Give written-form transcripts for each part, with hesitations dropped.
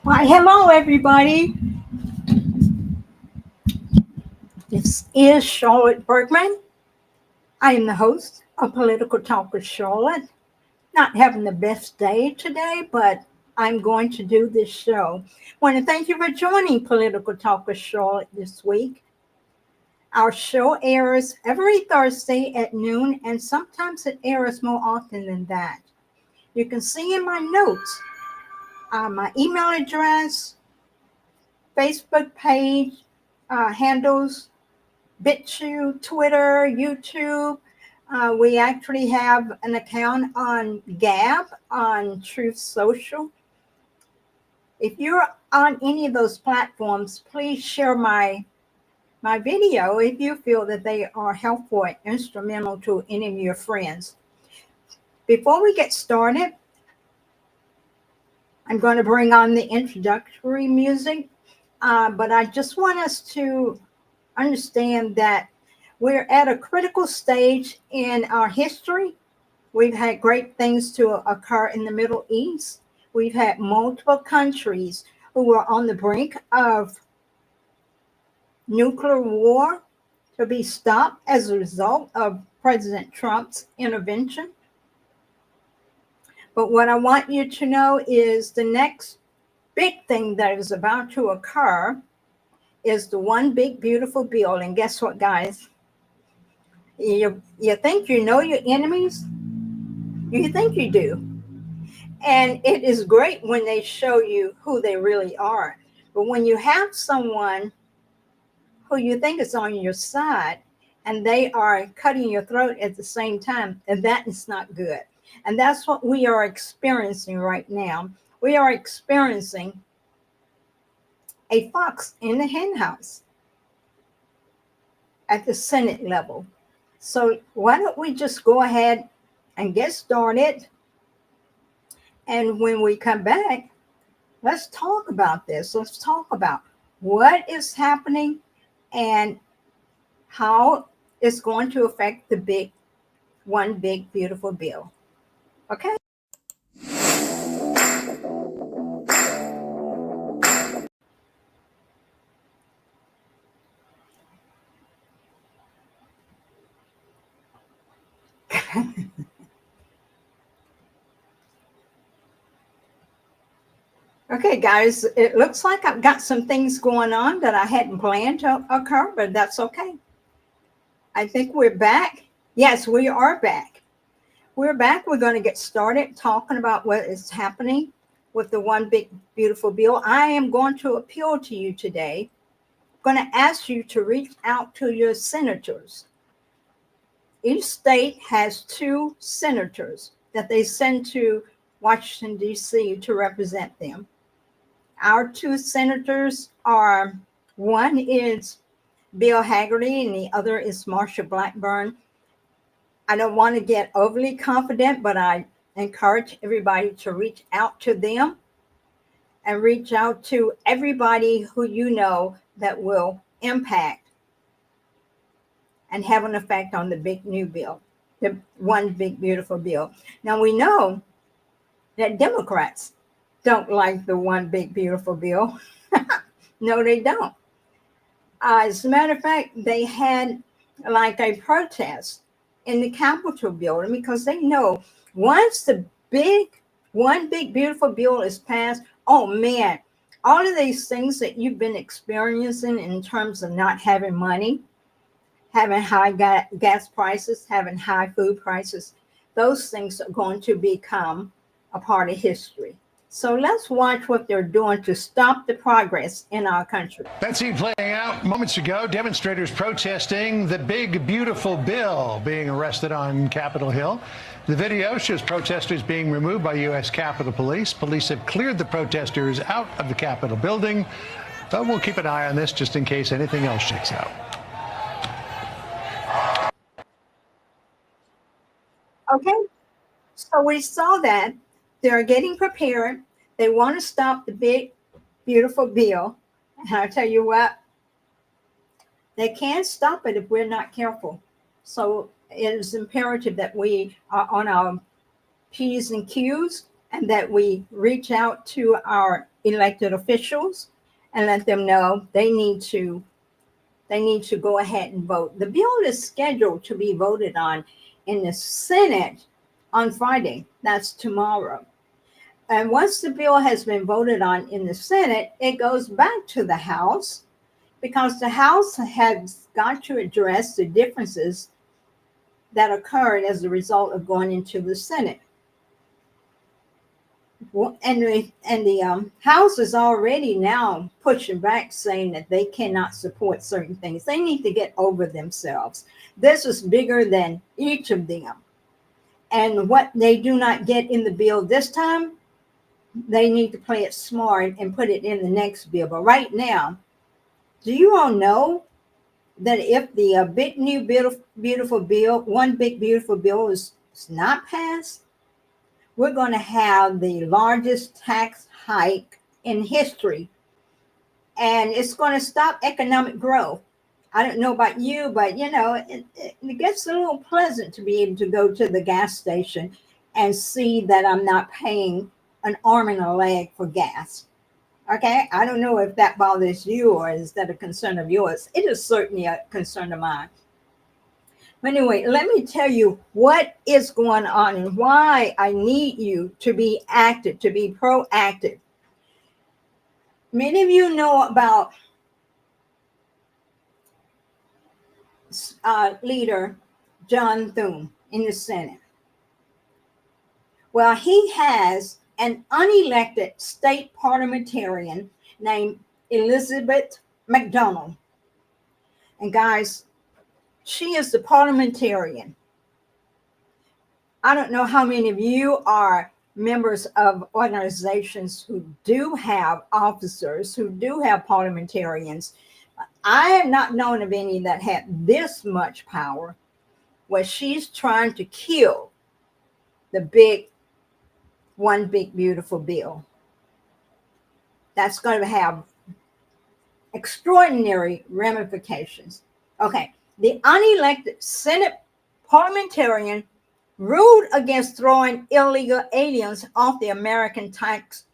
Why, hello, everybody. This is Charlotte Bergman. I am the host of Political Talk with Charlotte. Not having the best day today, but I'm going to do this show. I want to thank you for joining Political Talk with Charlotte this week. Our show airs every Thursday at noon, and sometimes it airs more often than that. You can see in my notes my email address, Facebook page, handles, Bitchute, Twitter, YouTube. We actually have an account on Gab, on Truth Social. If you're on any of those platforms, please share my video if you feel that they are helpful and instrumental to any of your friends. Before we get started, I'm going to bring on the introductory music, but I just want us to understand that we're at a critical stage in our history. We've had great things to occur in the Middle East. We've had multiple countries who were on the brink of nuclear war to be stopped as a result of President Trump's intervention. But what I want you to know is the next big thing that is about to occur is the one big beautiful bill. And guess what, guys? You think you know your enemies? You think you do. And it is great when they show you who they really are. But when you have someone who you think is on your side and they are cutting your throat at the same time, and that is not good. And that's what we are experiencing right now. We are experiencing a fox in the henhouse at the Senate level. So why don't we just go ahead and get started? And when we come back, let's talk about this. Let's talk about what is happening and how it's going to affect the one big beautiful bill. Okay? Okay, guys, it looks like I've got some things going on that I hadn't planned to occur, but that's okay. I think we're back. Yes, we are back. We're back. We're going to get started talking about what is happening with the one big beautiful bill. I am going to appeal to you today. I'm going to ask you to reach out to your senators. Each state has 2 senators that they send to Washington, D.C. to represent them. Our 2 senators are, one is Bill Hagerty and the other is Marsha Blackburn. I don't want to get overly confident, but I encourage everybody to reach out to them and reach out to everybody who you know that will impact and have an effect on the big new bill, the one big beautiful bill. Now we know that Democrats don't like the one big beautiful bill. No, they don't. As a matter of fact, they had like a protest in the Capitol building because they know once the one big beautiful bill is passed, oh man, all of these things that you've been experiencing in terms of not having money, having high gas prices, having high food prices, those things are going to become a part of history. So let's watch what they're doing to stop the progress in our country. Betsy, playing out moments ago, demonstrators protesting the big, beautiful bill being arrested on Capitol Hill. The video shows protesters being removed by U.S. Capitol Police. Police have cleared the protesters out of the Capitol building, but we'll keep an eye on this just in case anything else shakes out. Okay, so we saw that they're getting prepared. They want to stop the big, beautiful bill. And I'll tell you what, they can't stop it if we're not careful. So it is imperative that we are on our P's and Q's and that we reach out to our elected officials and let them know they need to go ahead and vote. The bill is scheduled to be voted on in the Senate on Friday. That's tomorrow. And once the bill has been voted on in the Senate, it goes back to the House because the House has got to address the differences that occurred as a result of going into the Senate. And the House is already now pushing back, saying that they cannot support certain things. They need to get over themselves. This is bigger than each of them. And what they do not get in the bill this time, they need to play it smart and put it in the next bill. But right now, do you all know that if the big new beautiful bill, one big beautiful bill is not passed, we're going to have the largest tax hike in history, and it's going to stop economic growth. I don't know about you, but it gets a little pleasant to be able to go to the gas station and see that I'm not paying an arm and a leg for gas. Okay, I don't know if that bothers you or is that a concern of yours. It is certainly a concern of mine. But anyway, let me tell you what is going on and why I need you to be active, to be proactive. Many of you know about leader John Thune in the Senate. Well, he has an unelected state parliamentarian named Elizabeth McDonald. And guys, she is the parliamentarian. I don't know how many of you are members of organizations who do have officers, who do have parliamentarians. I have not known of any that had this much power, where she's trying to kill the one big beautiful bill. That's going to have extraordinary ramifications. Okay, the unelected Senate parliamentarian ruled against throwing illegal aliens off the American tax.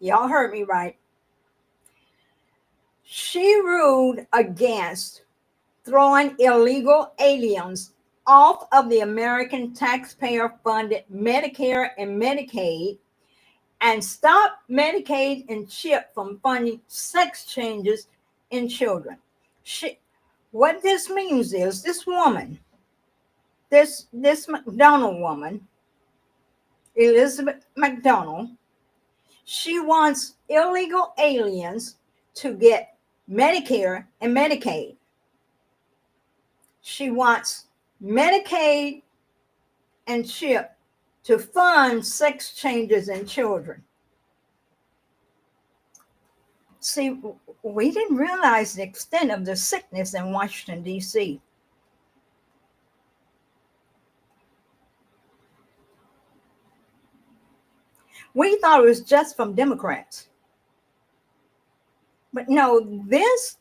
Y'all heard me right. She ruled against throwing illegal aliens off of the American taxpayer-funded Medicare and Medicaid, and stop Medicaid and CHIP from funding sex changes in children. What this means is this woman, this McDonald woman, Elizabeth McDonald, she wants illegal aliens to get Medicare and Medicaid. She wants Medicaid and CHIP to fund sex changes in children. See, we didn't realize the extent of the sickness in Washington, D.C. We thought it was just from Democrats. But no, this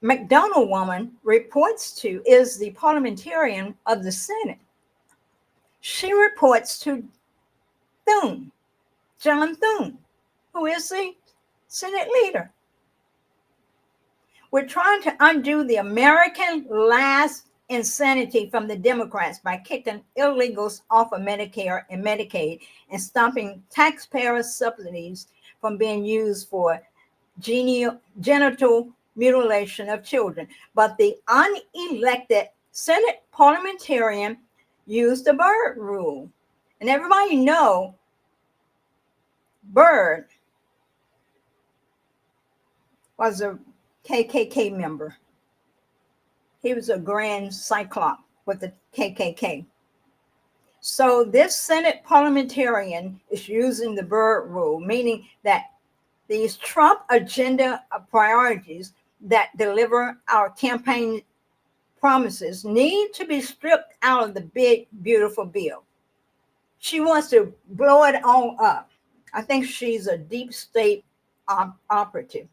McDonald woman is the parliamentarian of the Senate. She reports to Thune, John Thune, who is the Senate leader. We're trying to undo the American last insanity from the Democrats by kicking illegals off of Medicare and Medicaid and stopping taxpayer subsidies from being used for genital mutilation of children. But the unelected Senate parliamentarian used the Byrd rule. And everybody know Byrd was a KKK member. He was a grand cyclop with the KKK. So this Senate parliamentarian is using the Byrd rule, meaning that these Trump agenda priorities that deliver our campaign promises need to be stripped out of the big, beautiful bill. She wants to blow it all up. I think she's a deep state operative.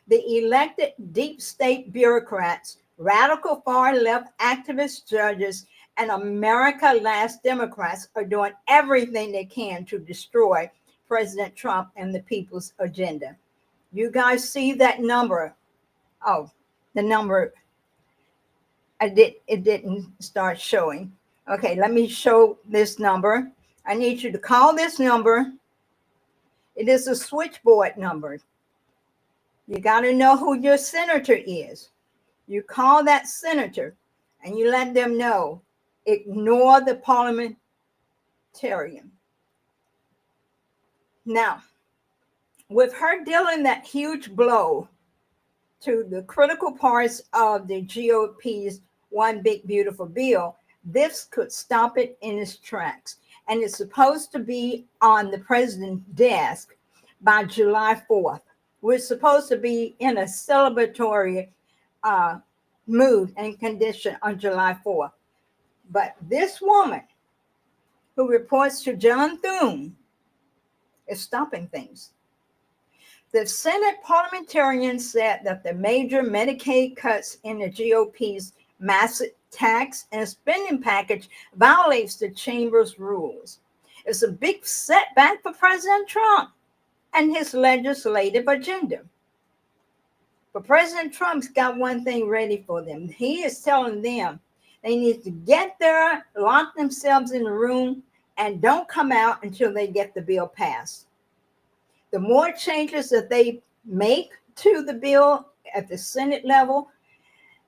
The elected deep state bureaucrats, radical far left activist judges, and America Last Democrats are doing everything they can to destroy President Trump and the people's agenda. You guys see that number? Oh, the number, it didn't start showing. Okay, let me show this number. I need you to call this number. It is a switchboard number. You got to know who your senator is. You call that senator and you let them know, ignore the parliamentarian. Now, with her dealing that huge blow to the critical parts of the GOP's One Big Beautiful Bill, this could stop it in its tracks. And it's supposed to be on the president's desk by July 4th. We're supposed to be in a celebratory mood and condition on July 4th. But this woman who reports to John Thune is stopping things. The Senate parliamentarian said that the major Medicaid cuts in the GOP's massive tax and spending package violates the chamber's rules. It's a big setback for President Trump and his legislative agenda. But President Trump's got one thing ready for them. He is telling them they need to get there, lock themselves in the room, and don't come out until they get the bill passed. The more changes that they make to the bill at the Senate level,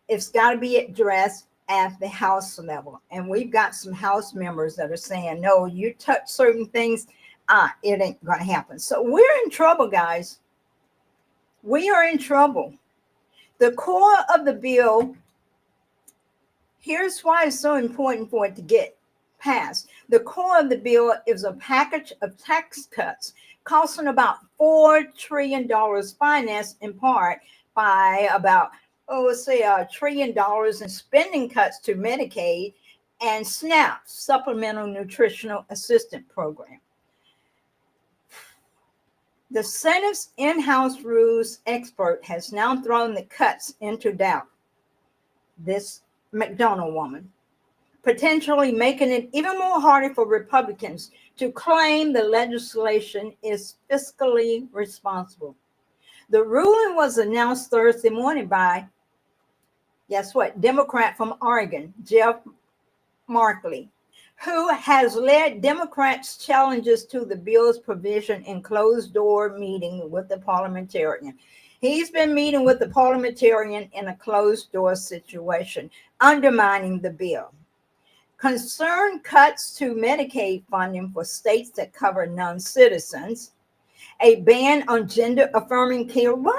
it's got to be addressed at the House level. And we've got some House members that are saying, no, you touch certain things, it ain't going to happen. So we're in trouble, guys. We are in trouble. The core of the bill, here's why it's so important for it to get passed. The core of the bill is a package of tax cuts costing about $4 trillion, financed in part by about, $1 trillion in spending cuts to Medicaid and SNAP, Supplemental Nutritional Assistance Program. The Senate's in-house rules expert has now thrown the cuts into doubt. This McDonald woman, potentially making it even more harder for Republicans to claim the legislation is fiscally responsible. The ruling was announced Thursday morning by, guess what, Democrat from Oregon, Jeff Markley, who has led Democrats' challenges to the bill's provision in closed-door meeting with the parliamentarian. He's been meeting with the parliamentarian in a closed-door situation, undermining the bill. Concerned cuts to Medicaid funding for states that cover non-citizens, a ban on gender-affirming care. Why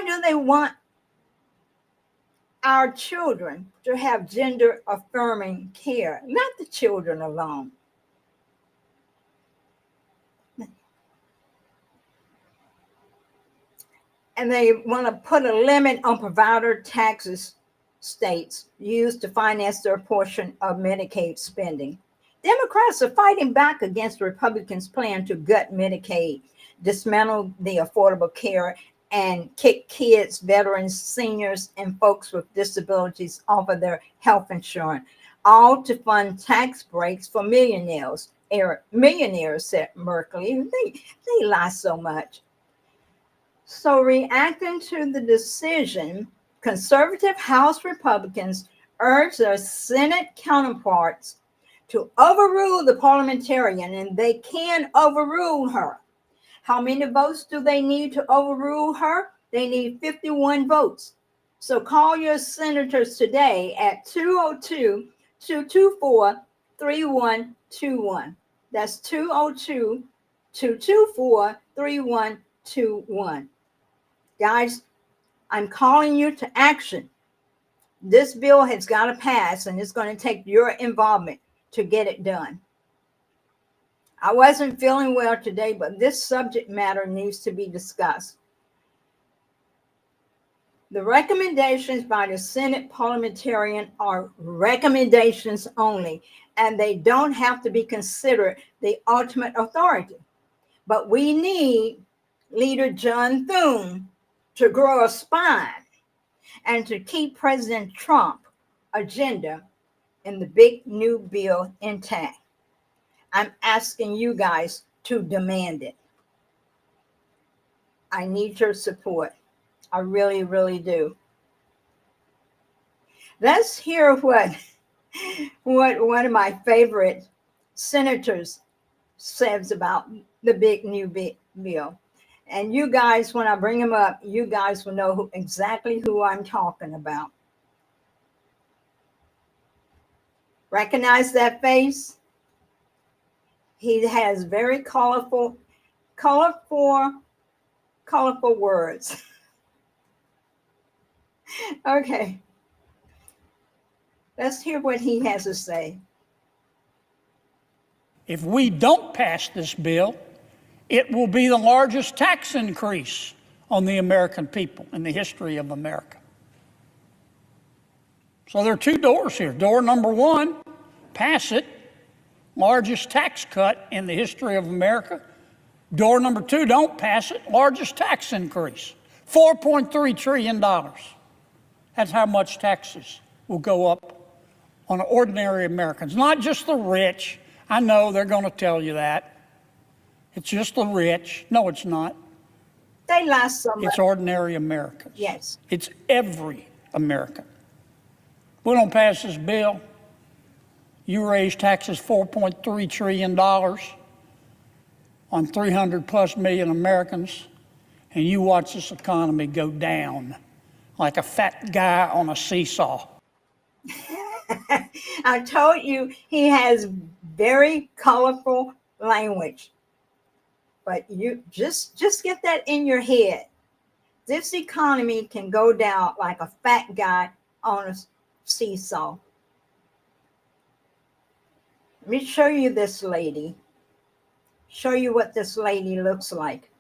do they want our children to have gender-affirming care? Not the children alone. And they want to put a limit on provider taxes states used to finance their portion of Medicaid spending. Democrats are fighting back against Republicans' plan to gut Medicaid, dismantle the Affordable Care, and kick kids, veterans, seniors, and folks with disabilities off of their health insurance, all to fund tax breaks for millionaires. Millionaires, said Merkley. They lie so much. So reacting to the decision, conservative House Republicans urged their Senate counterparts to overrule the parliamentarian, and they can overrule her. How many votes do they need to overrule her? They need 51 votes. So call your senators today at 202-224-3121. That's 202-224-3121. Guys, I'm calling you to action. This bill has got to pass, and it's going to take your involvement to get it done. I wasn't feeling well today, but this subject matter needs to be discussed. The recommendations by the Senate parliamentarian are recommendations only, and they don't have to be considered the ultimate authority. But we need Leader John Thune to grow a spine and to keep President Trump agenda in the big new bill intact. I'm asking you guys to demand it. I need your support. I really, really do. Let's hear what one of my favorite senators says about the big new bill. And you guys, when I bring him up, you guys will know exactly who I'm talking about. Recognize that face? He has very colorful words. Okay, let's hear what he has to say. If we don't pass this bill, it will be the largest tax increase on the American people in the history of America. So there are two doors here. Door number one, pass it, largest tax cut in the history of America. Door number two, don't pass it, largest tax increase, $4.3 trillion. That's how much taxes will go up on ordinary Americans, not just the rich. I know they're going to tell you that. It's just the rich. No, it's not. They last so much. It's ordinary Americans. Yes. It's every American. We don't pass this bill. You raise taxes $4.3 trillion on 300 plus million Americans, and you watch this economy go down like a fat guy on a seesaw. I told you he has very colorful language. But you just get that in your head. This economy can go down like a fat guy on a seesaw. Let me show you this lady. Show you what this lady looks like.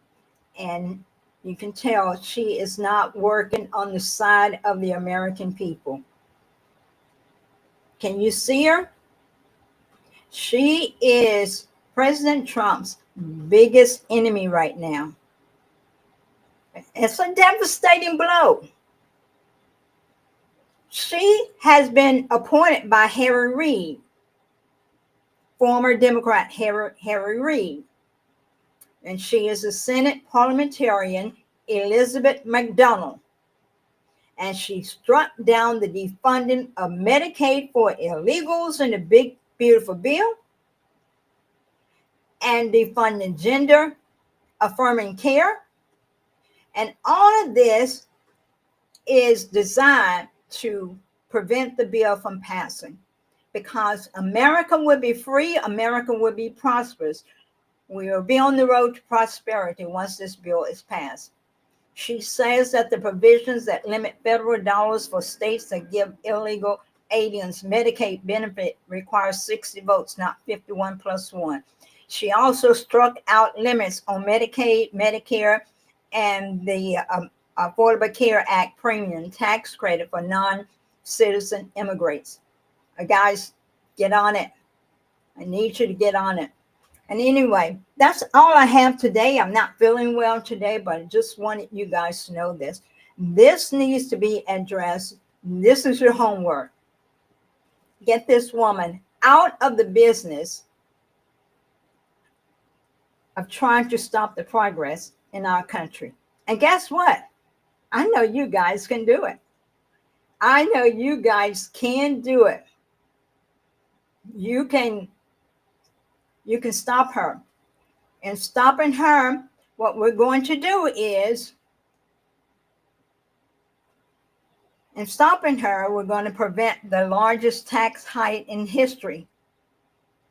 And you can tell she is not working on the side of the American people. Can you see her? She is President Trump's biggest enemy right now. It's a devastating blow. She has been appointed by Harry Reid, former Democrat Harry Reid. And she is a Senate parliamentarian, Elizabeth McDonald. And she struck down the defunding of Medicaid for illegals in the big, beautiful bill, and defunding gender affirming care. And all of this is designed to prevent the bill from passing, because America will be free, America will be prosperous. We will be on the road to prosperity once this bill is passed. She says that the provisions that limit federal dollars for states that give illegal aliens Medicaid benefit require 60 votes, not 51 plus 1. She also struck out limits on Medicaid, Medicare, and the Affordable Care Act premium tax credit for non-citizen immigrants. Guys, get on it. I need you to get on it. And anyway, that's all I have today. I'm not feeling well today, but I just wanted you guys to know this. This needs to be addressed. This is your homework. Get this woman out of the business of trying to stop the progress in our country. And guess what? I know you guys can do it. I know you guys can do it. You can stop her. And stopping her, what we're going to do is, in stopping her, we're going to prevent the largest tax hike in history.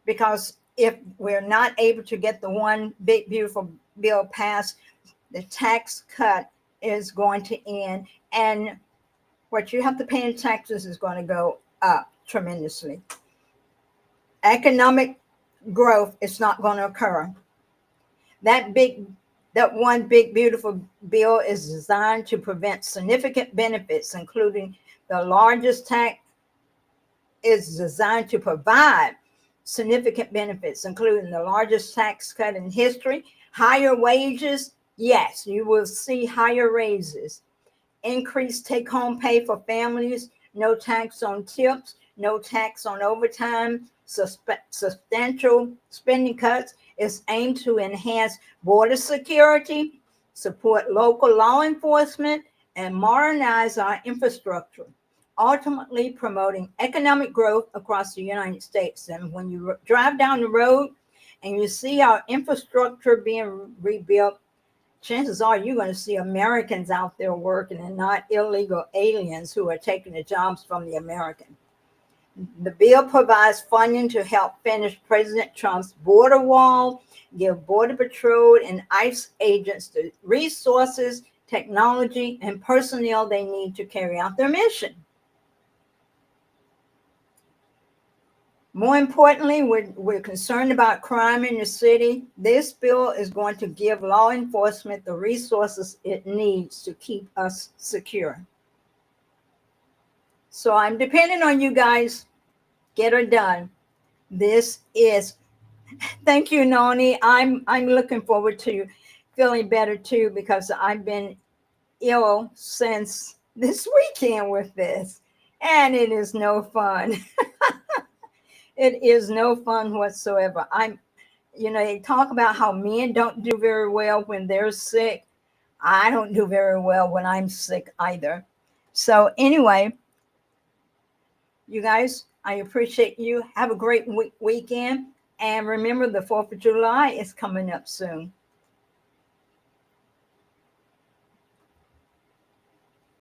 Because if we're not able to get the one big, beautiful bill passed, the tax cut is going to end. And what you have to pay in taxes is going to go up tremendously. Economic growth is not going to occur. That one big beautiful bill is designed to prevent significant benefits, including the largest tax is designed to provide significant benefits, including the largest tax cut in history, higher wages. Yes, you will see higher raises, increased take-home pay for families, no tax on tips, no tax on overtime, substantial spending cuts. Is aimed to enhance border security, support local law enforcement, and modernize our infrastructure, ultimately promoting economic growth across the United States. And when you drive down the road and you see our infrastructure being rebuilt, chances are you're going to see Americans out there working and not illegal aliens who are taking the jobs from the American. The bill provides funding to help finish President Trump's border wall, give Border Patrol and ICE agents the resources, technology, and personnel they need to carry out their mission. More importantly, we're concerned about crime in the city. This bill is going to give law enforcement the resources it needs to keep us secure. So I'm depending on you guys. Get her done. This is, thank you, Noni. I'm looking forward to feeling better too, because I've been ill since this weekend with this, and it is no fun. It is no fun whatsoever. They talk about how men don't do very well when they're sick. I don't do very well when I'm sick either. So anyway, you guys, I appreciate you. Have a great weekend. And remember, the 4th of July is coming up soon.